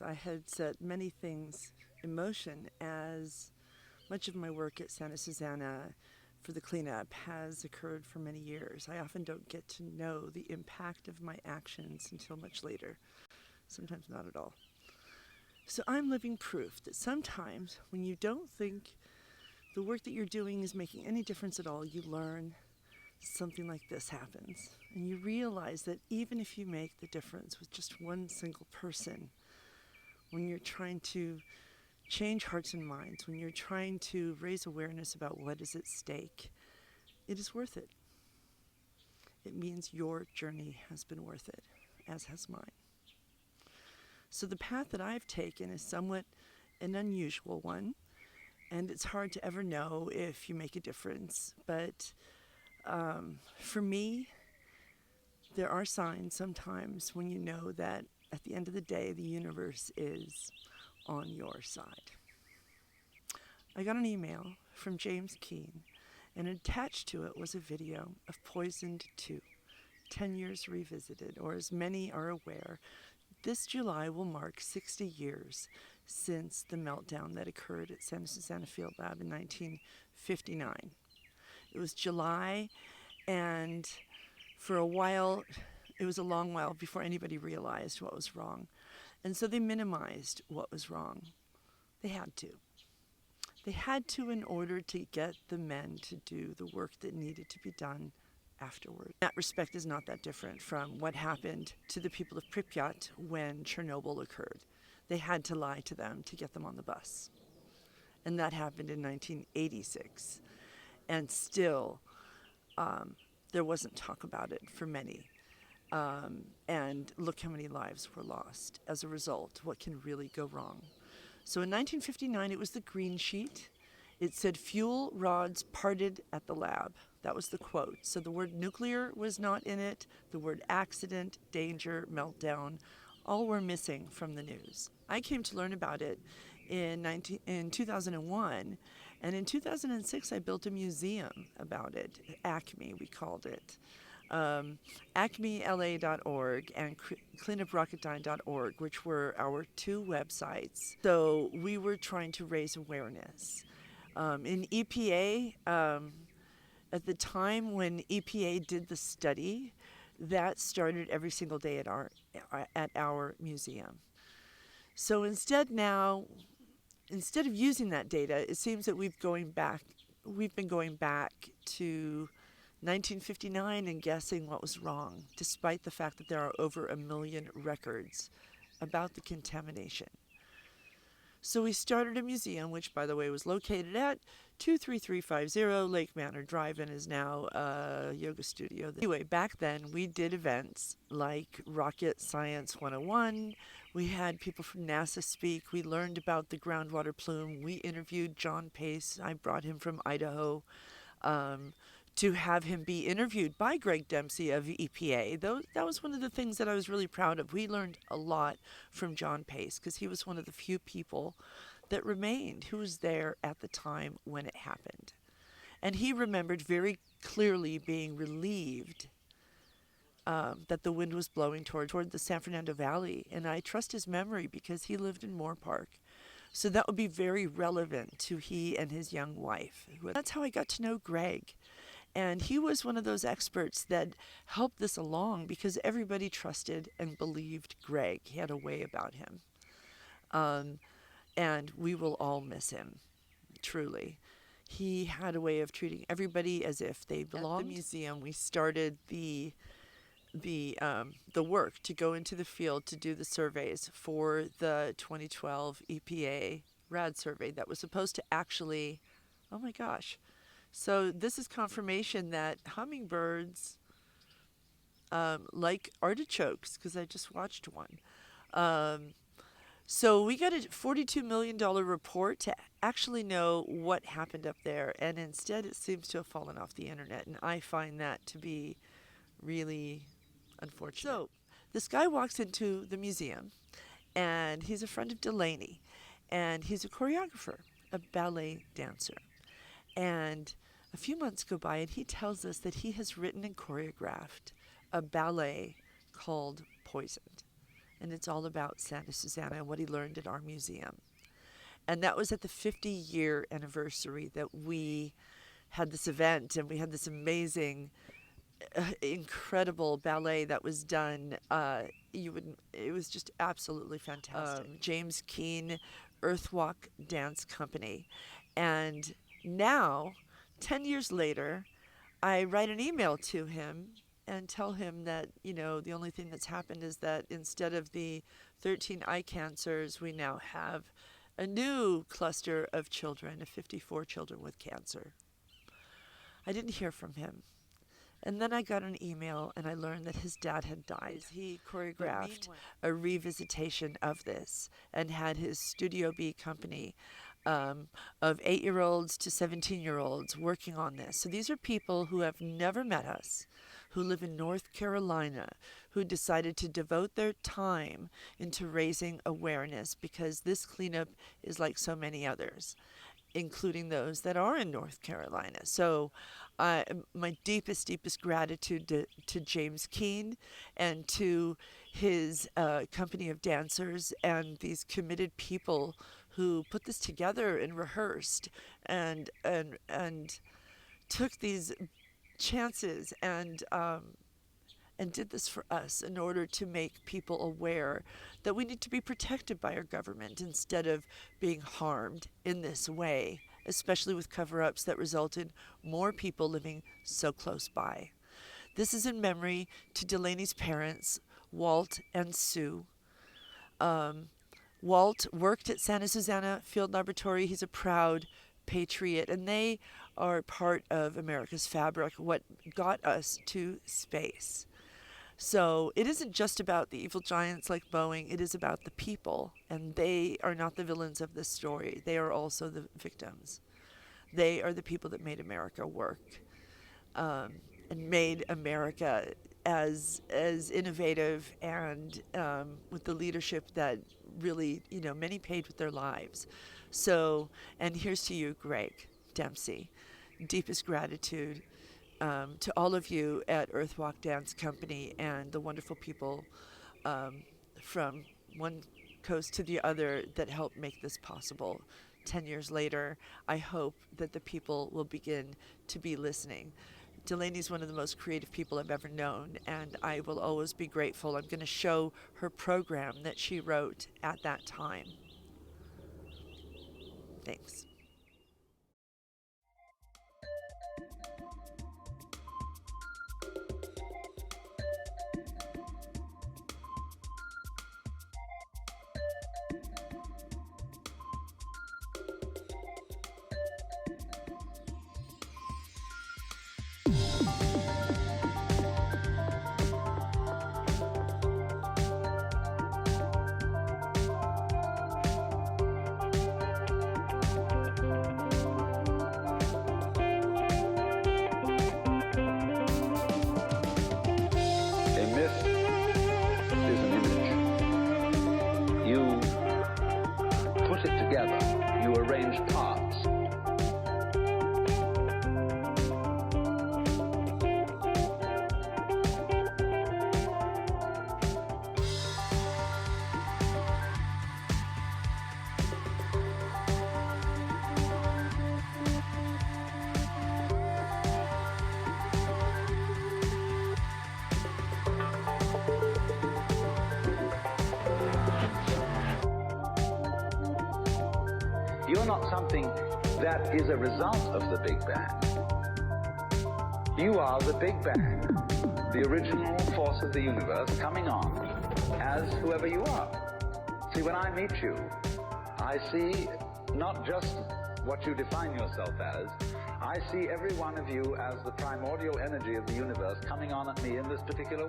things. I had set many things in motion, as much of my work at Santa Susana for the cleanup has occurred for many years. I often don't get to know the impact of my actions until much later, sometimes not at all. So I'm living proof that sometimes when you don't think the work that you're doing is making any difference at all, you learn something like this happens. And you realize that even if you make the difference with just one single person, when you're trying to change hearts and minds, when you're trying to raise awareness about what is at stake, it is worth it. It means your journey has been worth it, as has mine. So the path that I've taken is somewhat an unusual one, and it's hard to ever know if you make a difference. But for me, there are signs sometimes when you know that at the end of the day, the universe is on your side. I got an email from James Keene, and attached to it was a video of Poisoned 2, 10 Years Revisited, or as many are aware, this July will mark 60 years since the meltdown that occurred at Santa Susana Field Lab in 1959. It was July, and for a while, it was a long while before anybody realized what was wrong. And so they minimized what was wrong. They had to. They had to in order to get the men to do the work that needed to be done afterward. That respect is not that different from what happened to the people of Pripyat when Chernobyl occurred. They had to lie to them to get them on the bus. And that happened in 1986. And still, there wasn't talk about it for many. And look how many lives were lost as a result. What can really go wrong? So in 1959, it was the green sheet. It said fuel rods parted at the lab. That was the quote. So the word nuclear was not in it. The word accident, danger, meltdown, all were missing from the news. I came to learn about it in 2001. And in 2006, I built a museum about it. Acme, we called it. acmela.org and cleanuprocketdyne.org, which were our two websites. So we were trying to raise awareness. In EPA, at the time when EPA did the study, that started every single day at our museum. So instead of using that data, it seems that we've been going back to 1959 and guessing what was wrong, despite the fact that there are over 1 million records about the contamination. So we started a museum, which, by the way, was located at 23350 Lake Manor Drive and is now a yoga studio. Anyway, back then we did events like Rocket Science 101. We had people from NASA speak. We learned about the groundwater plume. We interviewed John Pace. I brought him from Idaho to have him be interviewed by Greg Dempsey of EPA. That was one of the things that I was really proud of. We learned a lot from John Pace because he was one of the few people that remained who was there at the time when it happened. And he remembered very clearly being relieved that the wind was blowing toward the San Fernando Valley. And I trust his memory because he lived in Moore Park. So that would be very relevant to he and his young wife. That's how I got to know Greg. And he was one of those experts that helped this along because everybody trusted and believed Greg. He had a way about him. And we will all miss him, truly. He had a way of treating everybody as if they belonged. At the museum, we started the work to go into the field to do the surveys for the 2012 EPA RAD survey that was supposed to actually, oh my gosh. So this is confirmation that hummingbirds like artichokes, because I just watched one. So we got a $42 million report to actually know what happened up there, and instead it seems to have fallen off the internet, and I find that to be really unfortunate. So this guy walks into the museum, and he's a friend of Delaney, and he's a choreographer, a ballet dancer. And a few months go by, and he tells us that he has written and choreographed a ballet called Poisoned. and it's all about Santa Susana and what he learned at our museum. And that was at the 50-year anniversary that we had this event, and we had this amazing, incredible ballet that was done. It was just absolutely fantastic. James Keane, Earthwalk Dance Company. And now, 10 years later, I write an email to him and tell him that, the only thing that's happened is that instead of the 13 eye cancers, we now have a new cluster of children, of 54 children with cancer. I didn't hear from him. And then I got an email and I learned that his dad had died. He choreographed a revisitation of this and had his Studio B company of 8-year-olds to 17-year-olds working on this. So these are people who have never met us, who live in North Carolina, who decided to devote their time into raising awareness, because this cleanup is like so many others, including those that are in North Carolina. So my deepest gratitude to James Keane and to his company of dancers and these committed people who put this together and rehearsed and took these chances and did this for us in order to make people aware that we need to be protected by our government instead of being harmed in this way, especially with cover-ups that result in more people living so close by. This is in memory to Delaney's parents, Walt and Sue. Walt worked at Santa Susana Field Laboratory. He's a proud patriot, and they are part of America's fabric, what got us to space. So it isn't just about the evil giants like Boeing, it is about the people, and they are not the villains of this story. They are also the victims. They are the people that made America work, and made America as innovative and with the leadership that really, many paid with their lives. So, and here's to you, Greg Dempsey. Deepest gratitude to all of you at Earthwalk Dance Company and the wonderful people from one coast to the other that helped make this possible. 10 years later, I hope that the people will begin to be listening. Delaney's one of the most creative people I've ever known, and I will always be grateful. I'm going to show her program that she wrote at that time. Thanks. You arrange parts. You're not something that is a result of the Big Bang. You are the Big Bang, the original force of the universe coming on as whoever you are. See, when I meet you, I see not just what you define yourself as, I see every one of you as the primordial energy of the universe coming on at me in this particular way.